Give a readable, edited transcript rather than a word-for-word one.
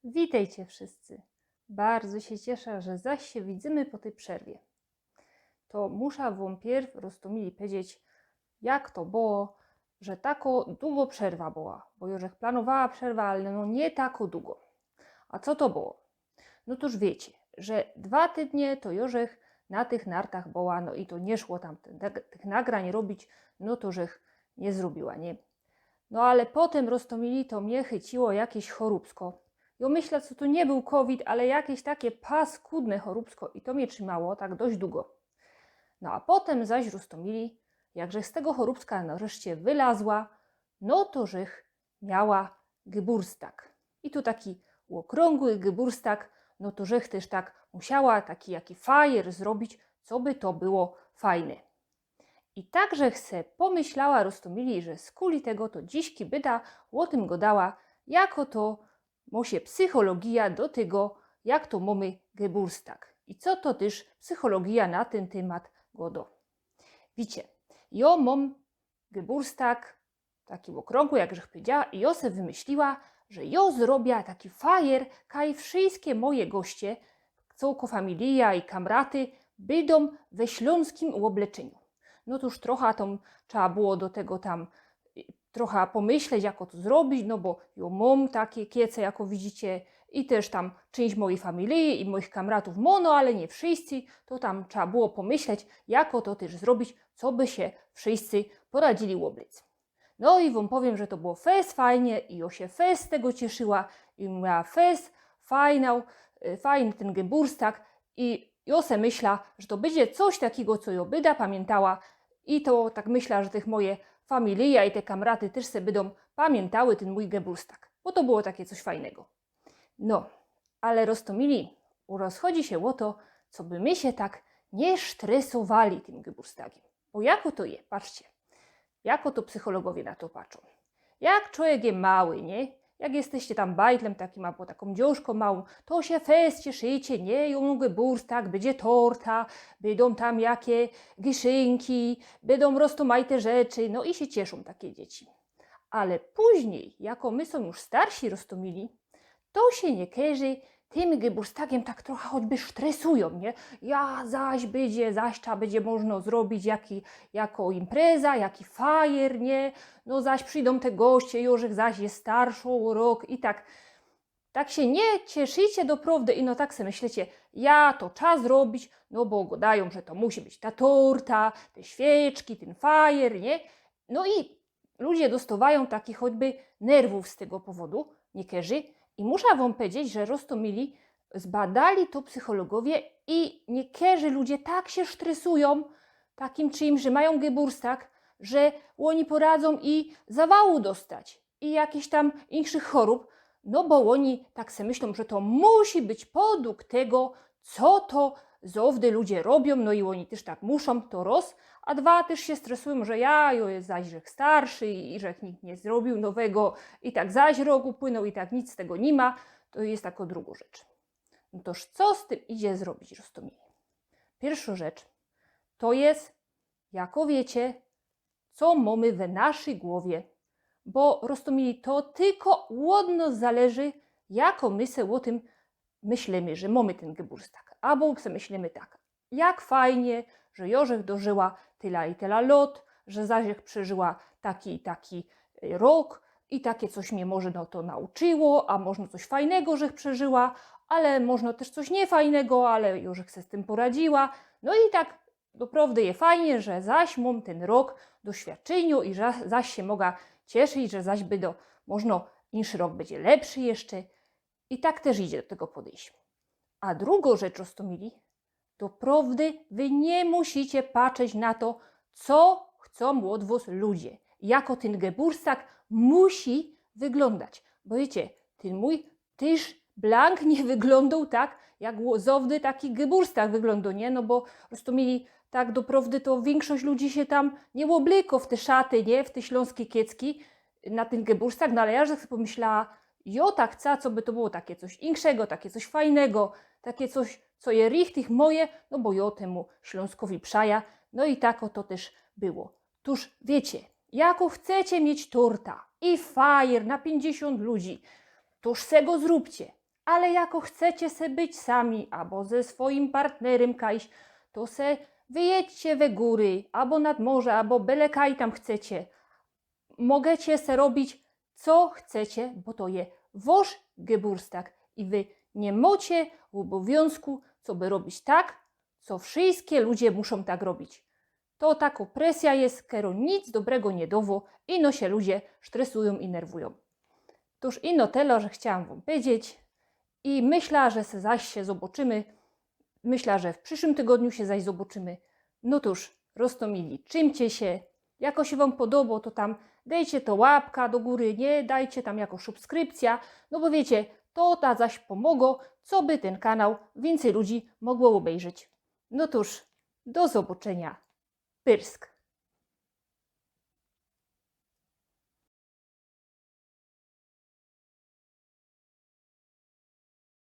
Witajcie wszyscy. Bardzo się cieszę, że zaś się widzimy po tej przerwie. To muszę wam pierw roztomili powiedzieć, jak to było, że tako długo przerwa była, bo już planowała przerwa, ale no nie tako długo. A co to było? No toż wiecie, że 2 tygodnie to już na tych nartach była, no i to nie szło tam tych nagrań robić, no to żech nie zrobiła, nie? No ale potem roztomili to mnie chyciło jakieś choróbsko. Ja myślę, co to nie był COVID, ale jakieś takie paskudne choróbsko i to mnie trzymało tak dość długo. No a potem zaś roztomili, jakże z tego choróbska nareszcie wylazła, no to żech miała geburstak. I tu taki okrągły geburstak, no to żech też tak musiała taki jaki fajer zrobić, co by to było fajne. I także se pomyślała Roztomili, że z kuli tego to dziśki byda o tym godała, jako to mosie psychologia do tego, jak to mamy geburstak. I co to też psychologia na ten temat godo. Wiecie, ja mam geburstak taki okrągły, jak żech powiedziała, i ja se wymyśliła, że ja zrobię taki fajer, kaj wszystkie moje goście, całko familia i kamraty, będą we śląskim obleczeniu. No to już trochę tam trzeba było do tego tam trochę pomyśleć, jak to zrobić, no bo ja mam takie kiece, jako widzicie, i też tam część mojej familii i moich kamratów mono, ale nie wszyscy, to tam trzeba było pomyśleć, jak to też zrobić, co by się wszyscy poradzili oblec. No i wam powiem, że to było fest fajnie i ja się fest z tego cieszyła i miała fest fajny ten geburstak i ja se myśla, że to będzie coś takiego, co ja byda pamiętała i to tak myślę, że tych moje familia i te kamraty też se będą pamiętały ten mój geburstak, bo to było takie coś fajnego. No, ale roztomili, rozchodzi się o to, co by my się tak nie stresowali tym geburstagiem. Bo jako to je, patrzcie, jako to psychologowie na to patrzą. Jak człowiek jest mały, nie? Jak jesteście tam bajtlem takim albo taką dziążką małą, to się fest cieszycie, nie? Ją geburstak, będzie torta, będą tam jakie giszynki, będą roztomajte rzeczy, no i się cieszą takie dzieci. Ale później, jako my są już starsi roztomili, to się niekerzy tym geburstagiem tak trochę choćby stresują, nie? Zaś trzeba będzie można zrobić jako impreza, jaki fajer, nie? No zaś przyjdą te goście, Jorzek zaś jest starszy o rok i tak się nie cieszycie doprawdy i no tak sobie myślicie, ja to czas zrobić, no bo gadają, że to musi być ta torta, te świeczki, ten fajer, nie? No i ludzie dostawają takich choćby nerwów z tego powodu, niekerzy. I muszę wam powiedzieć, że roztomili zbadali to psychologowie i niekerzy ludzie tak się stresują takim czymś, że mają geburstak, że oni poradzą i zawału dostać i jakichś tam innych chorób, no bo oni tak se myślą, że to musi być podług tego, co to zowdy ludzie robią, no i oni też tak muszą, to raz, a dwa też się stresują, że ja jest zaś żech starszy i że nikt nie zrobił nowego i tak zaś rok upłynął i tak nic z tego nie ma, to jest taka druga rzecz. No toż co z tym idzie zrobić Roztomili? Pierwsza rzecz to jest, jako wiecie, co mamy we naszej głowie, bo Roztomili to tylko od nas zależy, jako my se o tym myślimy, że mamy ten geburstak. Albo sobie myślimy tak, jak fajnie, że Jorzech dożyła tyle i tyle lat, że Zaziech przeżyła taki i taki rok i takie coś mnie może no to nauczyło, a można coś fajnego, żech przeżyła, ale można też coś niefajnego, ale Jorzech se z tym poradziła. No i tak doprawdy je fajnie, że zaś mam ten rok doświadczeniu i że zaś się mogę cieszyć, że zaś można inszy rok będzie lepszy jeszcze. I tak też idzie do tego podejść. A drugą rzecz, Roztomili, doprawdy wy nie musicie patrzeć na to, co chcą od was ludzie. Jako ten geburstak musi wyglądać. Bo wiecie, ten mój też blank nie wyglądał tak, jak zowdy taki geburstak wyglądał, nie? No bo Roztomili tak doprawdy to większość ludzi się tam nie oblyko w te szaty, nie? W te śląskie kiecki na ten geburstak, no ale ja sobie pomyślała, jo tak chcę, co by to było takie coś inszego, takie coś fajnego, takie coś, co je richtig moje, no bo jo temu Śląskowi przaja, no i tak to też było. Tuż wiecie, jako chcecie mieć torta i fajer na 50 ludzi, toż se go zróbcie, Ale jako chcecie se być sami, albo ze swoim partnerem kajś, to se wyjedźcie we góry, albo nad morze, albo byle kaj tam chcecie. Mogecie se robić co chcecie, bo to je wasz Geburtstag i wy nie macie obowiązku, co by robić tak, co wszystkie ludzie muszą tak robić. To taka presja jest, kero nic dobrego nie dowo, ino się ludzie stresują i nerwują. Toż ino tyle, że chciałam wam powiedzieć i myślę, że se zaś się zobaczymy. Myślę, że w przyszłym tygodniu się zaś zobaczymy. No toż, Rostomili, czymcie się, jako się wam podoba, to tam dajcie to łapka do góry, nie dajcie tam jako subskrypcja, no bo wiecie, to ta zaś pomogło, co by ten kanał więcej ludzi mogło obejrzeć. No toż, do zobaczenia. Pyrsk.